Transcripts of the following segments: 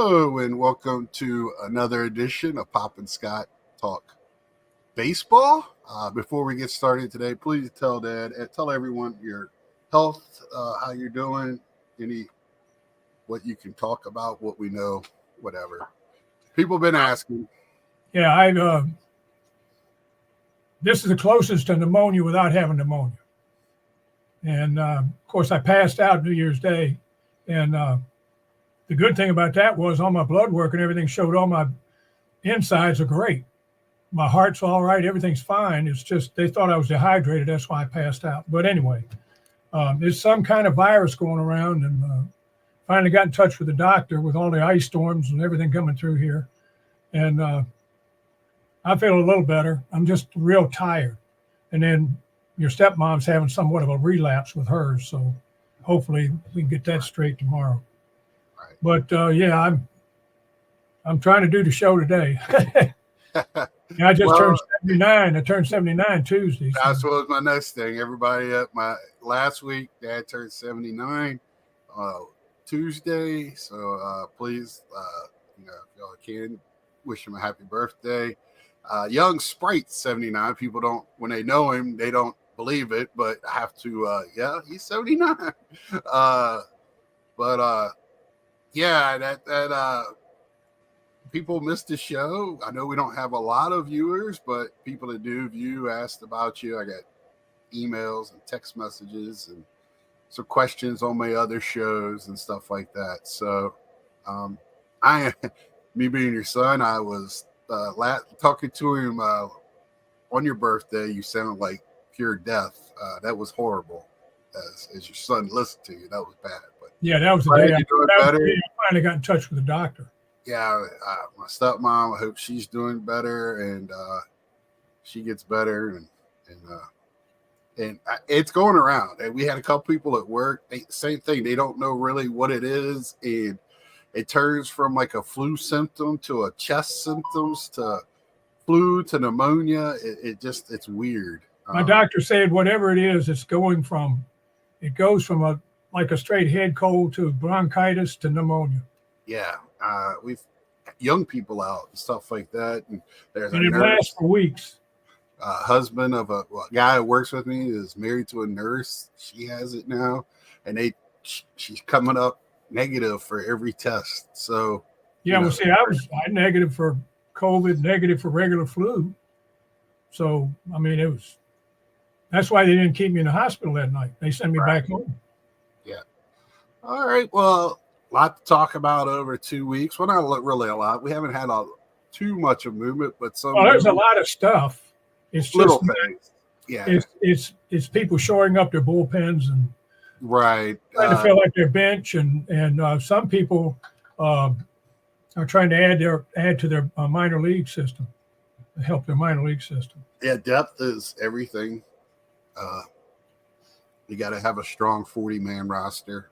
Hello and welcome to another edition of Pop and Scott Talk Baseball. Before we get started today, please tell everyone your health, how you're doing, what you can talk about, what we know, whatever. People have been asking. Yeah, this is the closest to pneumonia without having pneumonia. And of course, I passed out New Year's Day, and the good thing about that was all my blood work and everything showed all my insides are great. My heart's all right. Everything's fine. It's just they thought I was dehydrated. That's why I passed out. But anyway, there's some kind of virus going around, and finally got in touch with the doctor with all the ice storms and everything coming through here. And I feel a little better. I'm just real tired. And then your stepmom's having somewhat of a relapse with hers. So hopefully we can get that straight tomorrow. But I'm trying to do the show today. I just turned 79. I turned 79 Tuesday. So. That was my next thing. Everybody at my last week, Dad turned 79 Tuesday. So please, if y'all can, wish him a happy birthday. Young Sprite 79. People don't, when they know him, they don't believe it, but I have to. He's 79. That people missed the show. I know we don't have a lot of viewers, but people that do view asked about you. I got emails and text messages and some questions on my other shows and stuff like that. So, me being your son, I was talking to him on your birthday. You sound like pure death. That was horrible. As your son listened to you, that was bad. But yeah, that was the day I finally got in touch with the doctor. Yeah, my stepmom, I hope she's doing better and she gets better and it's going around. And we had a couple people at work, same thing. They don't know really what it is, and it turns from like a flu symptom to a chest symptoms to flu to pneumonia. It's weird. My doctor said whatever it is, it goes from a straight head cold to bronchitis to pneumonia. Yeah, we've young people out and stuff like that, and it lasts for weeks. Husband of a guy who works with me is married to a nurse. She has it now, and she's coming up negative for every test. So yeah, well, see, I negative for COVID, negative for regular flu. So I mean, that's why they didn't keep me in the hospital that night. They sent me back home. Yeah. All right. Well, a lot to talk about over 2 weeks. Well, not really a lot. We haven't had too much of movement, but there's a lot of stuff. It's little just things. Yeah. It's people shoring up their bullpens and trying to fill out their bench, and some people are trying to add to their minor league system, to help their minor league system. Yeah, depth is everything. You got to have a strong 40-man roster.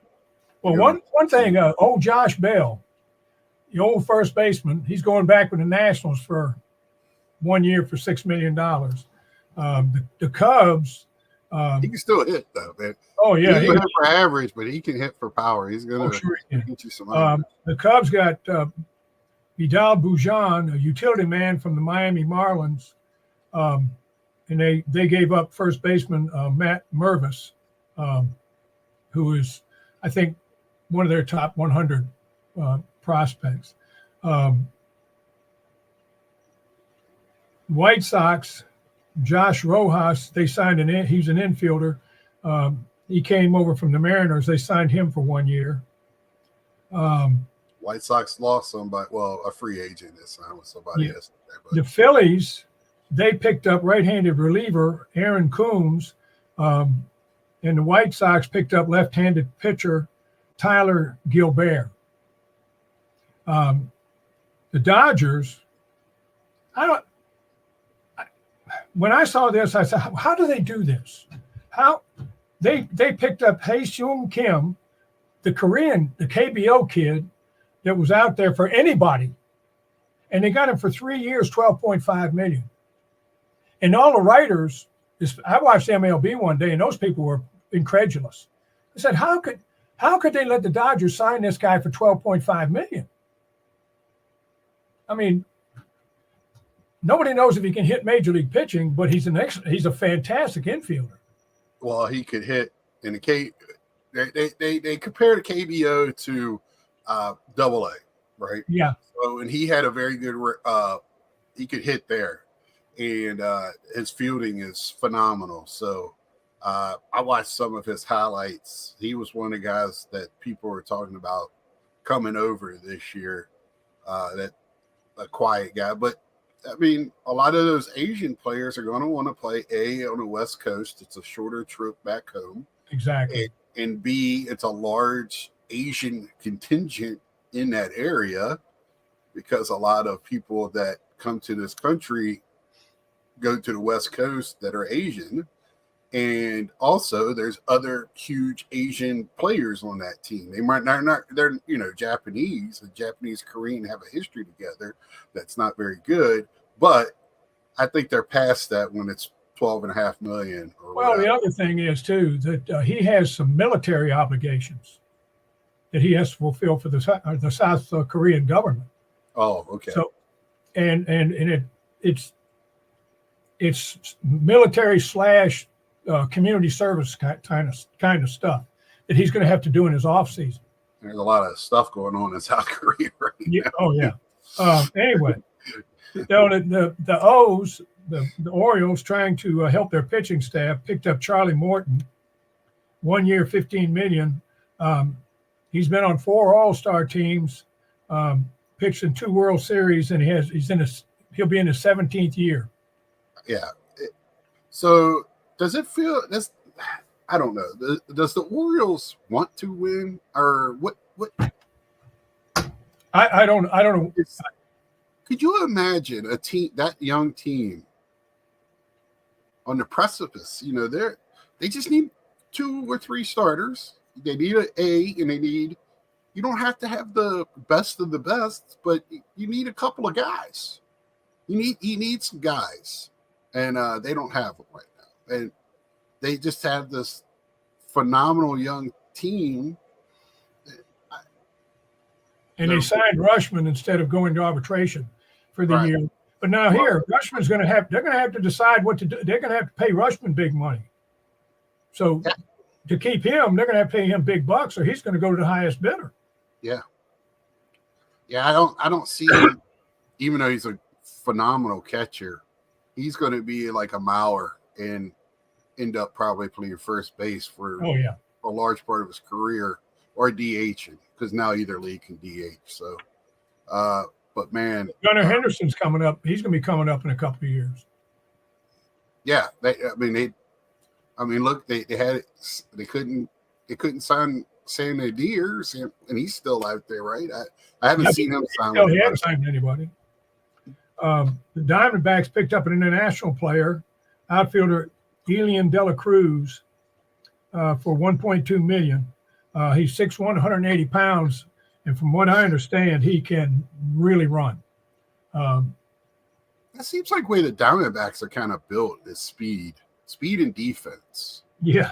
Well, one thing, old Josh Bell, the old first baseman, he's going back with the Nationals for 1 year for $6 million. The Cubs. He can still hit, though, man. Oh, yeah. He can hit for average, but he can hit for power. He's going to get you some the Cubs got Vidal Bujan, a utility man from the Miami Marlins, and they gave up first baseman Matt Mervis, who is, I think, one of their top 100 prospects. White Sox, Josh Rojas, they signed he's an infielder. He came over from the Mariners. They signed him for 1 year. White Sox lost somebody, a free agent that signed with somebody else. The Phillies, they picked up right-handed reliever Aaron Coombs, and the White Sox picked up left-handed pitcher Tyler Gilbert. The Dodgers, when I saw this, I said, how do they do this? How they picked up Hae-Sung Kim, the Korean, the KBO kid that was out there for anybody, and they got him for 3 years, $12.5 million. And all the writers, I watched MLB one day, and those people were incredulous. I said, how could they let the Dodgers sign this guy for $12.5 million? I mean, nobody knows if he can hit major league pitching, but he's a fantastic infielder. Well, he could hit in the K. They compared KBO to Double A, right? Yeah. So, and he had a very good. He could hit there, and his fielding is phenomenal. So, I watched some of his highlights. He was one of the guys that people were talking about coming over this year. That a quiet guy, but I mean, a lot of those Asian players are going to want to play on the West Coast. It's a shorter trip back home. Exactly. And B, it's a large Asian contingent in that area because a lot of people that come to this country go to the West Coast that are Asian. And also there's other huge Asian players on that team. They might not they're, Japanese. The Japanese Korean have a history together that's not very good, but I think they're past that when it's 12.5 million. Well, the other thing is too that he has some military obligations that he has to fulfill for the South Korean government. Oh, okay. So, and it's military / community service kind of stuff that he's going to have to do in his off season. There's a lot of stuff going on in South Korea right now. Oh yeah. Anyway, the O's, the Orioles, trying to help their pitching staff, picked up Charlie Morton, 1 year, $15 million. He's been on 4 All-Star teams, pitched in 2 World Series, and he'll be in his 17th year. Yeah. So does it feel this? I don't know. Does the Orioles want to win, or what? I don't know. Could you imagine a team, that young team, on the precipice? They just need 2 or 3 starters. They need an A, and you don't have to have the best of the best, but you need a couple of guys. You need some guys, and they don't have them right now. And they just have this phenomenal young team. And they signed Rushman instead of going to arbitration for the year. But now Rushman's they're going to have to decide what to do. They're going to have to pay Rushman big money. So to keep him, they're going to have to pay him big bucks, or he's going to go to the highest bidder. Yeah. Yeah, I don't see him, even though he's a phenomenal catcher, he's going to be like a mauler and end up probably playing first base for a large part of his career, or DH, because now either league can DH. So, but man, Gunnar Henderson's coming up. He's going to be coming up in a couple of years. Yeah, look, they couldn't sign Sam Nadir, and he's still out there, right? I haven't seen him sign. No, he hasn't signed anybody. The Diamondbacks picked up an international player, outfielder Elian De La Cruz, for $1.2 million. He's 6'1", 180 pounds, and from what I understand, he can really run. That seems like the way the Diamondbacks are kind of built is speed and defense. Yeah,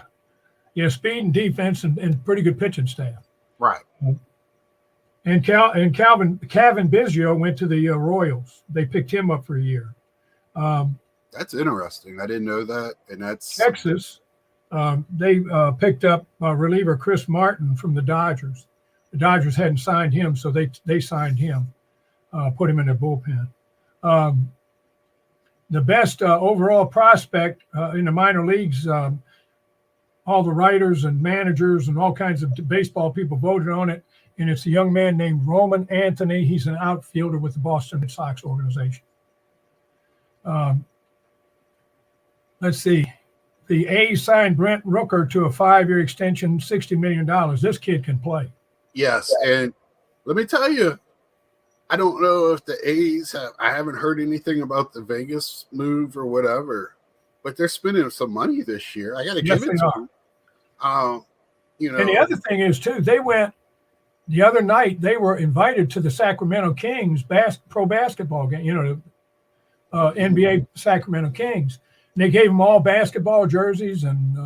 speed and defense and pretty good pitching staff. Right. And Calvin Biggio went to the Royals. They picked him up for a year. That's interesting. I didn't know that. And that's Texas. They picked up reliever Chris Martin from the Dodgers. The Dodgers hadn't signed him, so they signed him, put him in their bullpen. The best overall prospect in the minor leagues, all the writers and managers and all kinds of baseball people voted on it, and it's a young man named Roman Anthony. He's an outfielder with the Boston Red Sox organization. Let's see. The A's signed Brent Rooker to a 5-year extension, $60 million. This kid can play. Yes, and let me tell you, I don't know if the A's I haven't heard anything about the Vegas move or whatever, but they're spending some money this year. I got to give it to them. And the other thing is, too, they went the other night, they were invited to the Sacramento Kings pro basketball game, NBA Sacramento Kings. And they gave them all basketball jerseys, and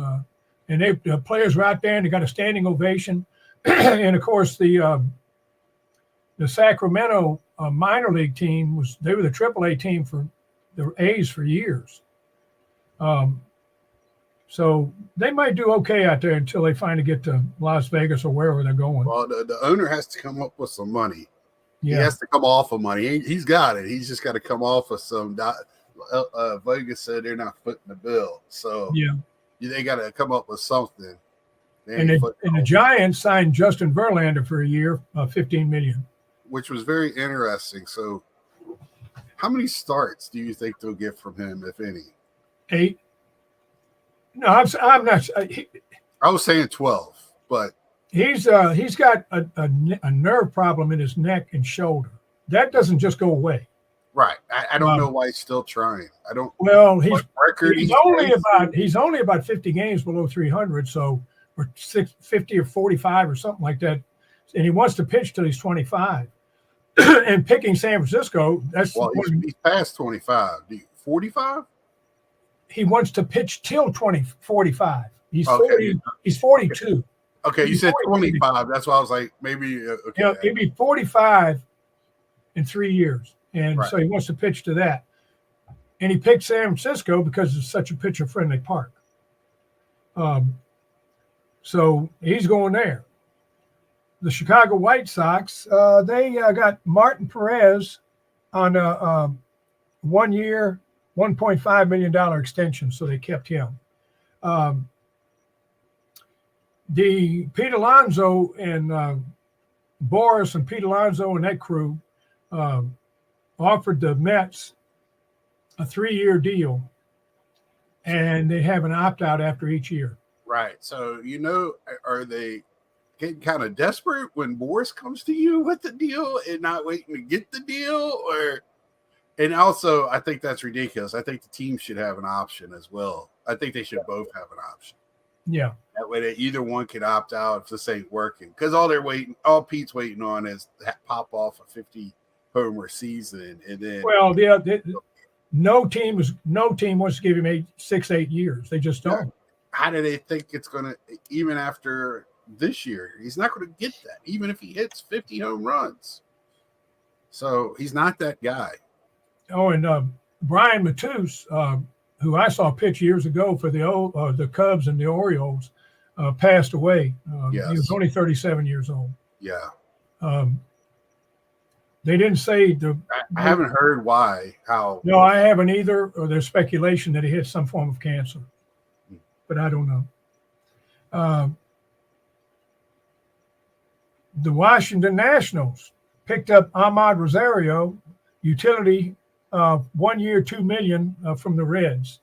the players were out there, and they got a standing ovation. And, of course, the Sacramento a minor league team. They were the AAA team for the A's for years. So they might do okay out there until they finally get to Las Vegas or wherever they're going. Well, the owner has to come up with some money. Yeah. He has to come off of money. He's got it. He's just got to come off of some. Vegas said they're not footing the bill, so yeah, they got to come up with something. And the Giants signed Justin Verlander for a year, $15 million, which was very interesting. So, how many starts do you think they'll get from him, if any? 8. No, I'm not. I was saying 12, but he's got a nerve problem in his neck and shoulder. That doesn't just go away. Right. I don't know why he's still trying. I don't. Well, he's only about 50 games below 300, so or 50 or 45 or something like that, and he wants to pitch till he's 25. And picking San Francisco, he's past 25. 45. He wants to pitch till 45. He's okay. 40. He's 42. Okay, you said 25. That's why I was like, maybe. Okay. He'd be 45 in 3 years, and so he wants to pitch to that. And he picked San Francisco because it's such a pitcher-friendly park. So he's going there. The Chicago White Sox, they got Martin Perez on a 1 year, $1.5 million extension, so they kept him. The Pete Alonso and Boris and Pete Alonso and that crew offered the Mets a 3-year deal, and they have an opt-out after each year. Right. So, are they getting kind of desperate when Boris comes to you with the deal and not waiting to get the deal? And also, I think that's ridiculous. I think the team should have an option as well. I think they should both have an option. Yeah. That way, either one could opt out if this ain't working. Because all Pete's waiting on is pop off a 50 homer season, and then no team wants to give him 6-8 years. They just don't. Yeah. How do they think it's gonna? Even after this year, he's not going to get that. Even if he hits 50 home runs, so he's not that guy. Oh, and Brian Matus, who I saw pitch years ago for the Cubs and the Orioles, passed away. Yes. He was only 37 years old. Yeah. They didn't say I haven't heard why. How? No, I haven't either. Or there's speculation that he had some form of cancer, but I don't know. The Washington Nationals picked up Ahmad Rosario, utility, 1 year, $2 million from the Reds.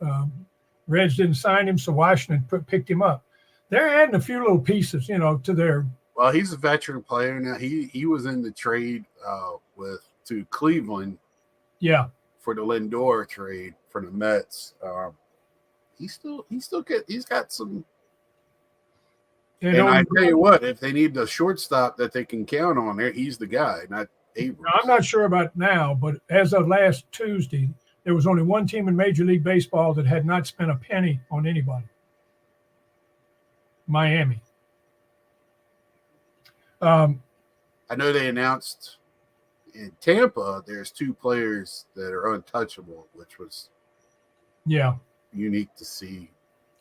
Reds didn't sign him, so Washington picked him up. They're adding a few little pieces, to their. Well, he's a veteran player now. He was in the trade to Cleveland. Yeah. For the Lindor trade for the Mets. He's got some. And I tell you what, if they need the shortstop that they can count on, he's the guy, not Abrams. Now, I'm not sure about now, but as of last Tuesday, there was only one team in Major League Baseball that had not spent a penny on anybody. Miami. I know they announced in Tampa there's 2 players that are untouchable, which was unique to see.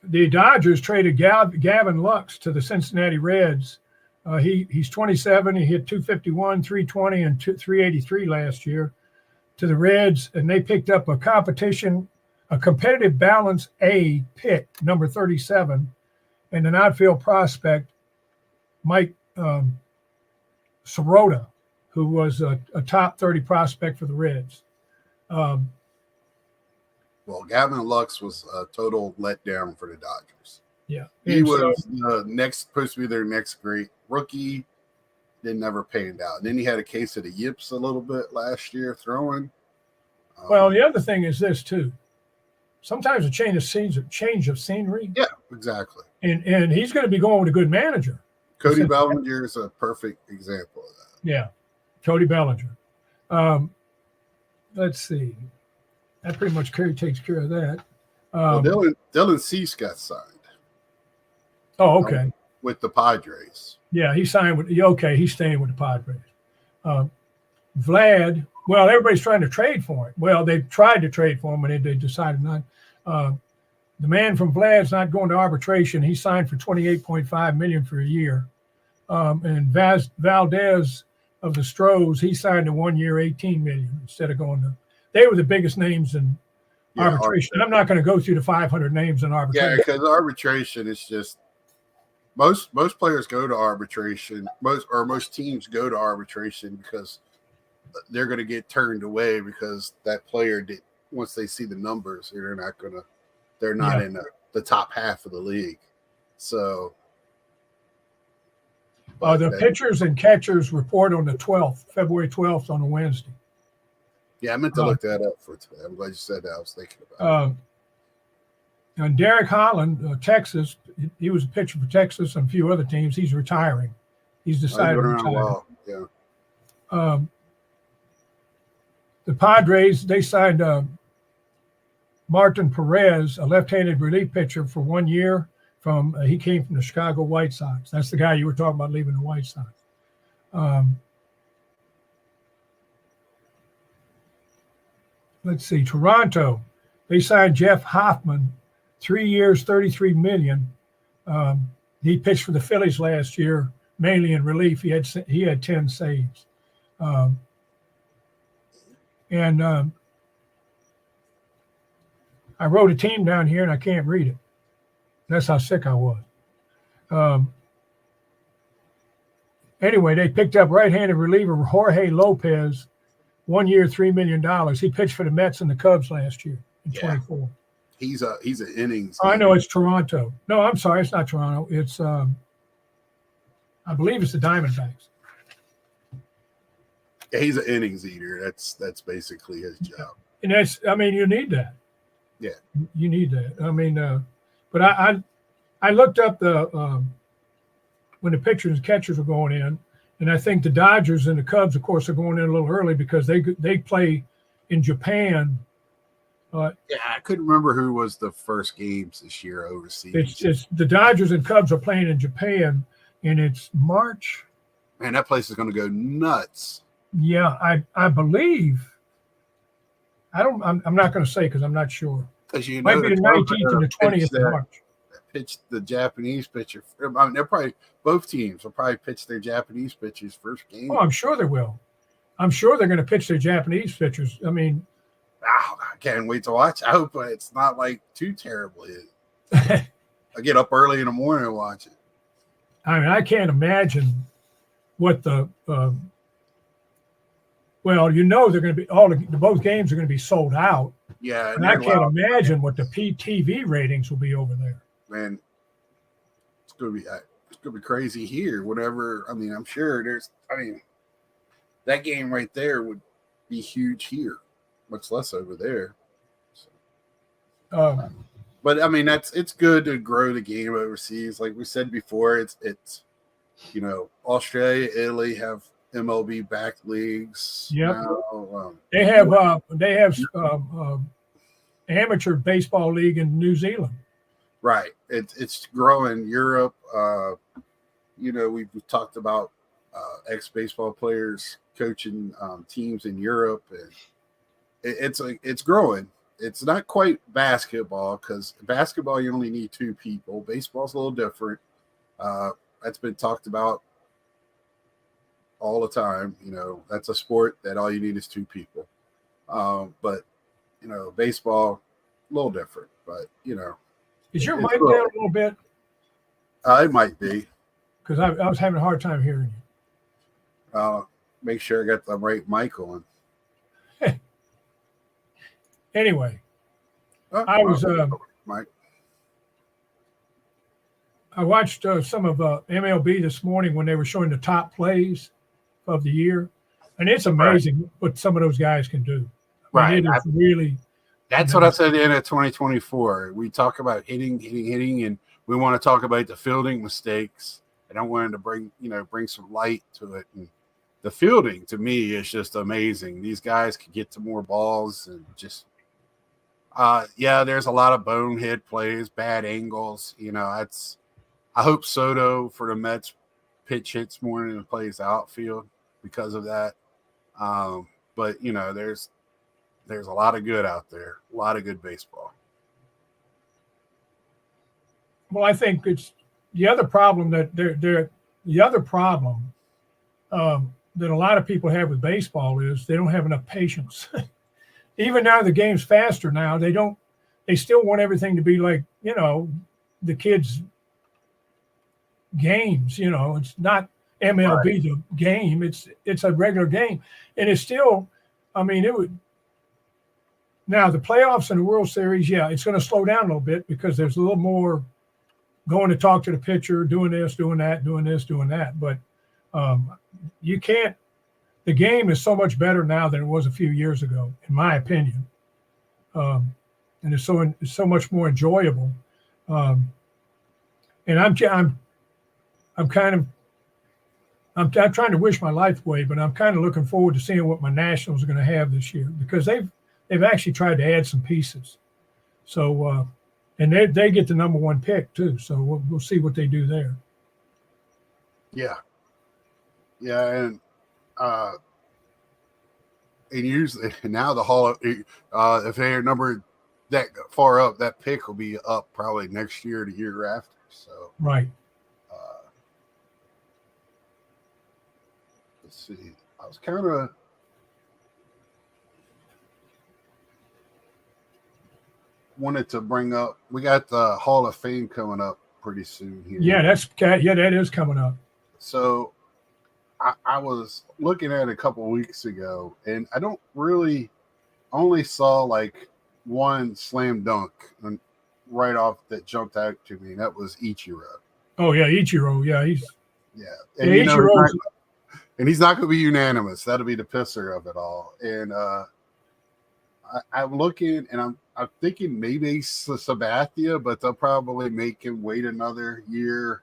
The Dodgers traded Gavin Lux to the Cincinnati Reds. He's 27. He hit 251, 320, and 383 last year to the Reds, and they picked up a competitive balance A pick, number 37, and an outfield prospect, Mike Sirota, who was a top 30 prospect for the Reds. Well, Gavin Lux was a total letdown for the Dodgers. Yeah. He was supposed to be their next great rookie. Then never panned out. And then he had a case of the yips a little bit last year throwing. Well, the other thing is this too. Sometimes a change of scenery. Yeah, exactly. And he's going to be going with a good manager. Cody Bellinger is a perfect example of that. Yeah, Cody Bellinger. Let's see. That pretty much takes care of that. Well, Dylan Cease got signed. Oh, okay. With the Padres. Yeah, he signed with. He's staying with the Padres. Vlad, well, everybody's trying to trade for him. Well, they tried to trade for him, and they decided not. The man from Vlad's not going to arbitration. He signed for $28.5 million for a year. And Valdez of the Stros, he signed a 1 year, $18 million instead of going to. They were the biggest names in arbitration. I'm not going to go through the 500 names in arbitration. Yeah, because arbitration is just most players go to arbitration. Most teams go to arbitration because they're going to get turned away because that player did. Once they see the numbers, they're not in the top half of the league. So the pitchers and catchers report on the 12th, February 12th on a Wednesday. Yeah, I meant to look that up for today. I'm glad you said that. I was thinking about it. And Derek Holland, Texas, he was a pitcher for Texas and a few other teams. He's retiring. He's decided to retire. Well, yeah. The Padres, they signed Martin Perez, a left-handed relief pitcher, for 1 year. He came from the Chicago White Sox. That's the guy you were talking about leaving the White Sox. Let's see, Toronto, they signed Jeff Hoffman, 3 years, $33 million. He pitched for the Phillies last year, mainly in relief. He had 10 saves. I wrote a team down here and I can't read it. That's how sick I was. Anyway, they picked up right-handed reliever Jorge Lopez, 1 year, $3 million. He pitched for the Mets and the Cubs last year in 24. He's an innings. I know it's Toronto. No, I'm sorry, it's not Toronto. It's I believe it's the Diamondbacks. Yeah, he's an innings eater. That's basically his job. And you need that. Yeah, you need that. But I looked up the when the pitchers and catchers are going in, and I think the Dodgers and the Cubs, of course, are going in a little early because they play in Japan. I couldn't remember who was the first games this year overseas. It's the Dodgers and Cubs are playing in Japan, and it's March. Man, that place is going to go nuts. Yeah, I believe. I'm not going to say because I'm not sure. Because might be the 19th and the 20th of March. Pitch the Japanese pitcher. They're probably both teams will probably pitch their Japanese pitchers first game. Oh, I'm sure they will. I'm sure they're going to pitch their Japanese pitchers. I mean, I can't wait to watch. I hope it's not like too terribly. I get up early in the morning and watch it. I mean, I can't imagine what the. Well, they're going to be both games are going to be sold out. Yeah, and I can't imagine what the PTV ratings will be over there. Man, it's going to be crazy here. Whatever. I mean, I'm sure that game right there would be huge here, much less over there. So. But I mean, it's good to grow the game overseas. Like we said before, it's Australia, Italy have MLB backed leagues. Yep. They have amateur baseball league in New Zealand. Right. It's growing. Europe. We've talked about ex-baseball players coaching teams in Europe, and it's growing. It's not quite basketball because basketball you only need two people. Baseball's a little different. That's been talked about all the time. That's a sport that all you need is two people. But baseball a little different. But is your mic down a little bit? It might be because I was having a hard time hearing you. Make sure I got the right mic on. Anyway, I watched some of MLB this morning when they were showing the top plays of the year, and it's amazing what some of those guys can do. Right, That's what I said in 2024. We talk about hitting, and we want to talk about the fielding mistakes. And I wanted to bring some light to it. And the fielding to me is just amazing. These guys can get to more balls and just. There's a lot of bonehead plays, bad angles. I hope Soto for the Mets pitch hits more than plays outfield because of that. But there's a lot of good out there, a lot of good baseball. Well, I think it's the other problem that that a lot of people have with baseball is they don't have enough patience. Even now the game's faster now. They still want everything to be like, the kids' games, it's not MLB Right. the game. It's a regular game. And it's still, it would now the playoffs and the World Series, yeah, it's going to slow down a little bit because there's a little more going to talk to the pitcher, doing this, doing that, doing this, doing that. But you can't. The game is so much better now than it was a few years ago, in my opinion, and it's so much more enjoyable. And I'm trying to wish my life away, but I'm kind of looking forward to seeing what my Nationals are going to have this year because they've actually tried to add some pieces. So and they get the number one pick too. So we'll see what they do there. Yeah, and usually now the Hall of if they're numbered that far up, that pick will be up probably next year, the year after. So right. Let's see. I was kind of wanted to bring up. We got the Hall of Fame coming up pretty soon here. Yeah, that is coming up. So I was looking at it a couple of weeks ago, and I don't really only saw like one slam dunk right off that jumped out to me, and that was Ichiro. Oh yeah, Ichiro. Yeah, and Ichiro's and he's not going to be unanimous. That'll be the pisser of it all. And I'm looking, and I'm thinking maybe Sabathia, but they'll probably make him wait another year.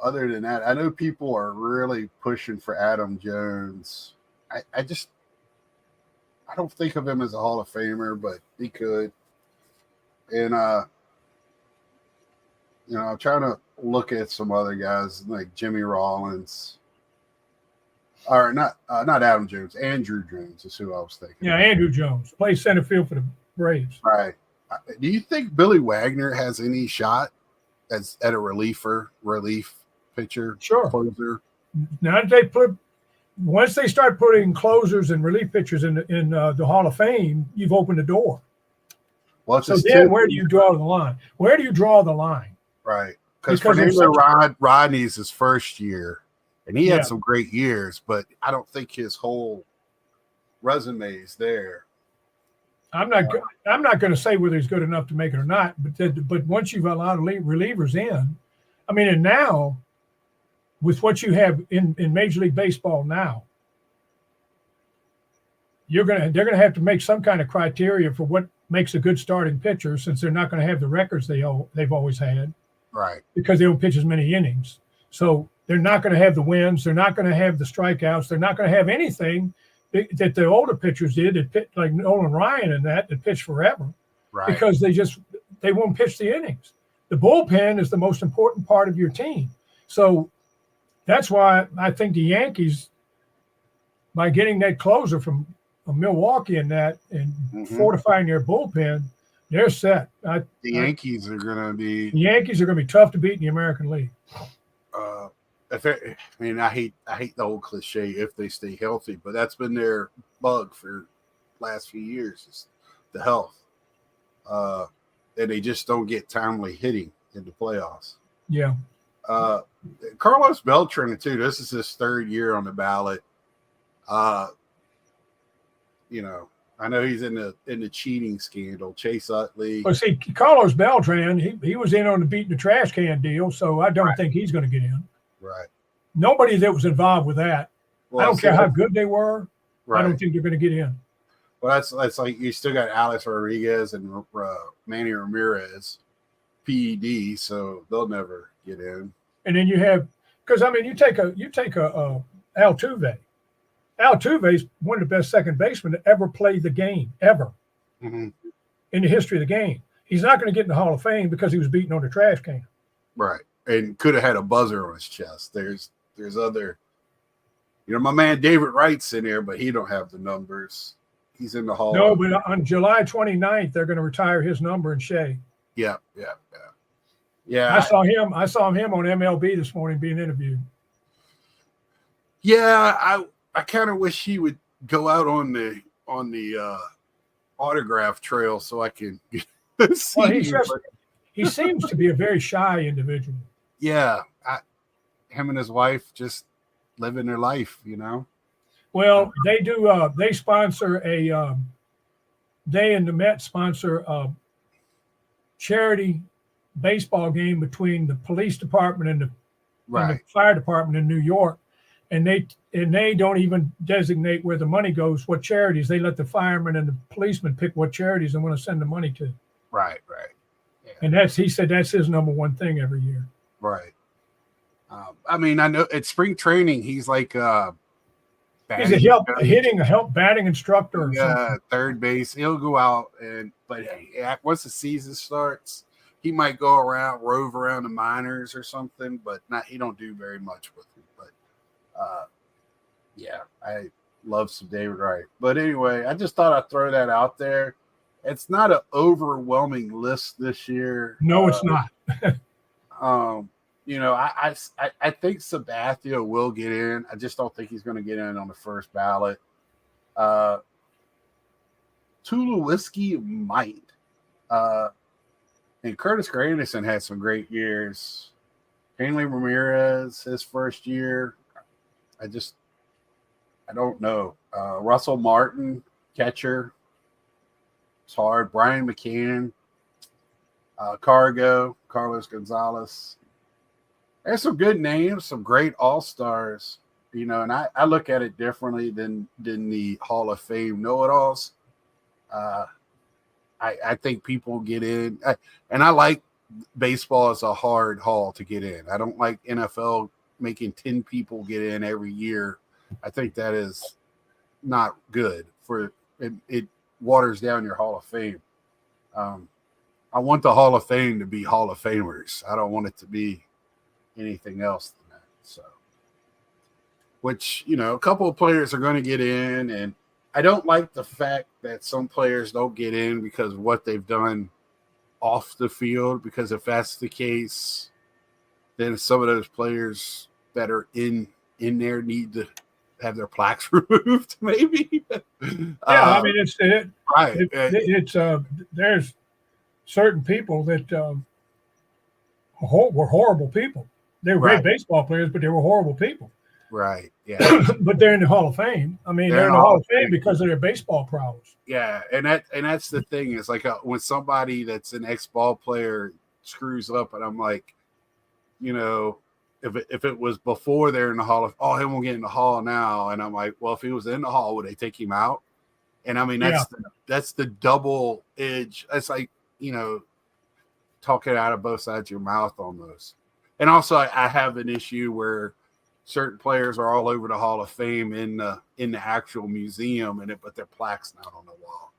Other than that, I know people are really pushing for Adam Jones. I don't think of him as a Hall of Famer, but he could. And I'm trying to look at some other guys like Jimmy Rollins, or not Adam Jones. Andrew Jones is who I was thinking. Yeah, Andrew Jones plays center field for the Braves. Right. Do you think Billy Wagner has any shot at a relief pitcher? Sure. Closer? Now once they start putting closers and relief pitchers in the Hall of Fame, you've opened the door. Well, so then where do you draw the line? Where do you draw the line? Right. Because Fernando Rodney's his first year, and he had some great years, but I don't think his whole resume is there. I'm not going to say whether he's good enough to make it or not, but once you've allowed relievers in, and now with what you have in Major League Baseball now, they're going to have to make some kind of criteria for what makes a good starting pitcher, since they're not going to have the records they've always had. Right. Because they don't pitch as many innings. So they're not going to have the wins. They're not going to have the strikeouts. They're not going to have anything that the older pitchers did, that pitched, like Nolan Ryan and that pitched forever. Right. Because they won't pitch the innings. The bullpen is the most important part of your team. So that's why I think the Yankees, by getting that closer from Milwaukee and fortifying their bullpen, they're set. The Yankees are going to be tough to beat in the American League. I hate the old cliche, if they stay healthy, but that's been their bug for the last few years, is the health. And they just don't get timely hitting in the playoffs. Yeah. Carlos Beltran too. This is his third year on the ballot. I know he's in the cheating scandal. Chase Utley. Well, see, Carlos Beltran, he was in on the beating the trash can deal, so I don't think he's going to get in. Right. Nobody that was involved with that. Well, I don't care how good they were. Right. I don't think they're going to get in. Well, that's like you still got Alex Rodriguez and Manny Ramirez, PED, so they'll never get in. And then you have, because you take a Altuve. Altuve is one of the best second basemen to ever play the game, ever, in the history of the game. He's not going to get in the Hall of Fame because he was beaten on the trash can. Right. And could have had a buzzer on his chest. there's other, my man David Wright's in there, but he don't have the numbers. He's in the Hall. No, but on July 29th, they're going to retire his number in Shea. Yeah. I saw him on MLB this morning being interviewed. Yeah, I kind of wish he would go out on the autograph trail so I can see him. He seems to be a very shy individual. Yeah, him and his wife just living their life, Well, they do. They sponsor they and the Mets sponsor a charity baseball game between the police department and the fire department in New York, and they don't even designate where the money goes, what charities. They let the firemen and the policemen pick what charities they want to send the money to. Right. Yeah. And he said that's his number one thing every year. Right. I know at spring training he's like he's a help batting instructor. Or something. Third base. He'll go out but once the season starts, he might go rove around the minors or something, but he don't do very much with it. But I love some David Wright. But anyway, I just thought I'd throw that out there. It's not an overwhelming list this year. No, it's not. I think Sabathia will get in. I just don't think he's going to get in on the first ballot. Tulowitzki might. And Curtis Granderson had some great years. Hanley Ramirez, his first year. I don't know. Russell Martin, catcher. It's hard. Brian McCann. Carlos Gonzalez. There's some good names, some great all-stars, and I look at it differently than the Hall of Fame know-it-alls. I think people get in, and I like baseball as a hard hall to get in. I don't like NFL making 10 people get in every year. I think that is not good for it. It waters down your Hall of Fame. I want the Hall of Fame to be Hall of Famers. I don't want it to be anything else than that. So, which, a couple of players are going to get in, and I don't like the fact that some players don't get in because of what they've done off the field, because if that's the case, then some of those players that are in there need to have their plaques removed, maybe. Right. There's certain people that were horrible people. They were great baseball players, but they were horrible people. Right. Yeah. But they're in the Hall of Fame. They're in the Hall of Fame because of their baseball prowess. Yeah, and that's the thing is like when somebody that's an ex-ball player screws up, and I'm like, if it was before they're in the Hall of, he won't get in the Hall now, and I'm like, well, if he was in the Hall, would they take him out? And that's the double edge. It's like talking out of both sides of your mouth almost. And also, I have an issue where certain players are all over the Hall of Fame in the actual museum, but their plaque's not on the wall.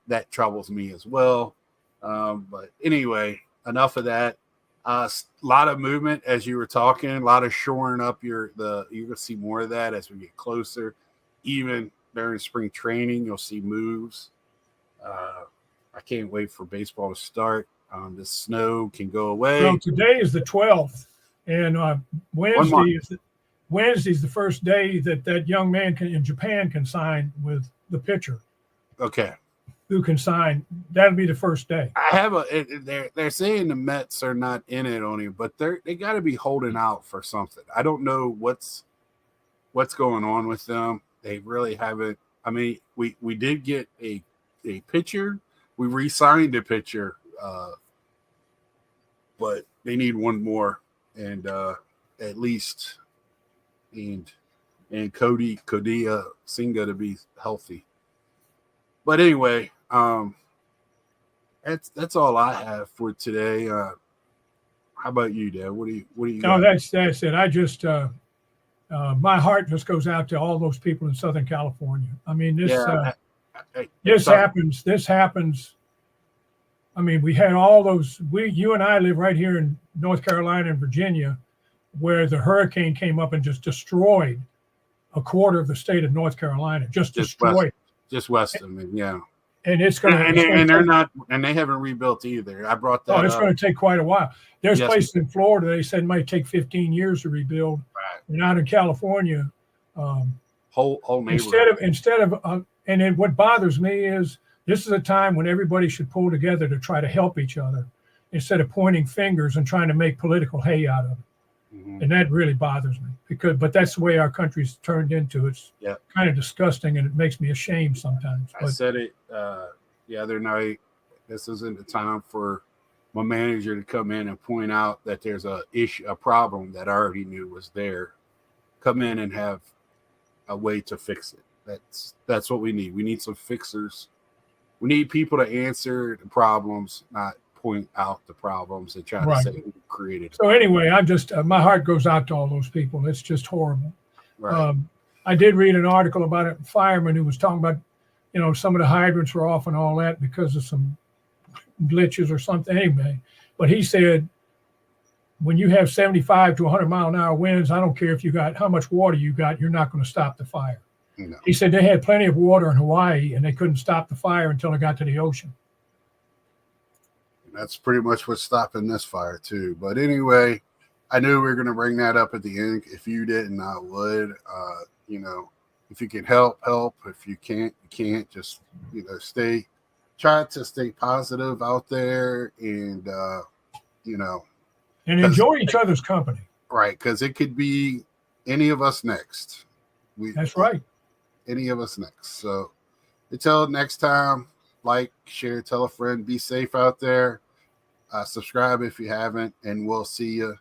That troubles me as well. But anyway, enough of that. A lot of movement as you were talking, a lot of shoring up you're going to see more of that as we get closer. Even during spring training, you'll see moves. I can't wait for baseball to start. The snow can go away. Well, today is the 12th, and Wednesday's the first day that young man in Japan can sign with the pitcher. Okay. Who can sign? That'll be the first day. I have they're saying the Mets are not in it on him, but they got to be holding out for something. I don't know what's going on with them. They really haven't. We did get a pitcher. We re-signed a pitcher, but they need one more, and at least, and Kodai Senga to be healthy. But anyway, that's all I have for today. How about you, Dad? What do you? No, that's it. I just my heart just goes out to all those people in Southern California. This happens. We had all those. You and I live right here in North Carolina and Virginia, where the hurricane came up and just destroyed a quarter of the state of North Carolina, just destroyed. Just west of me, yeah. And it's going to, and they're not, and they haven't rebuilt either. I brought that. Oh, it's going to take quite a while. There's Yes. places in Florida they said it might take 15 years to rebuild. Right. And out in California, whole neighborhood. instead of and then what bothers me is this is a time when everybody should pull together to try to help each other instead of pointing fingers and trying to make political hay out of it. Mhm. And that really bothers me but that's the way our country's turned into. It's kind of disgusting, and it makes me ashamed sometimes. I said it the other night. This isn't the time for my manager to come in and point out that there's a problem that I already knew was there. Come in and have a way to fix it. That's what we need. We need some fixers. We need people to answer the problems, not point out the problems and try to say who created it. So anyway, I'm just my heart goes out to all those people. It's just horrible. Right. I did read an article about a fireman who was talking about, some of the hydrants were off and all that because of some glitches or something. Anyway, but he said, when you have 75 to 100 mile an hour winds, I don't care if you got how much water you got, you're not going to stop the fire. No. He said they had plenty of water in Hawaii and they couldn't stop the fire until it got to the ocean. That's pretty much what's stopping this fire too. But anyway, I knew we were going to bring that up at the end. If you didn't, I would. If you can help. If you can't, you can't. Just try to stay positive out there, and and enjoy each other's company. Right, because it could be any of us next. That's right. Any of us next. So until next time, like, share, tell a friend, be safe out there. Subscribe if you haven't, and we'll see you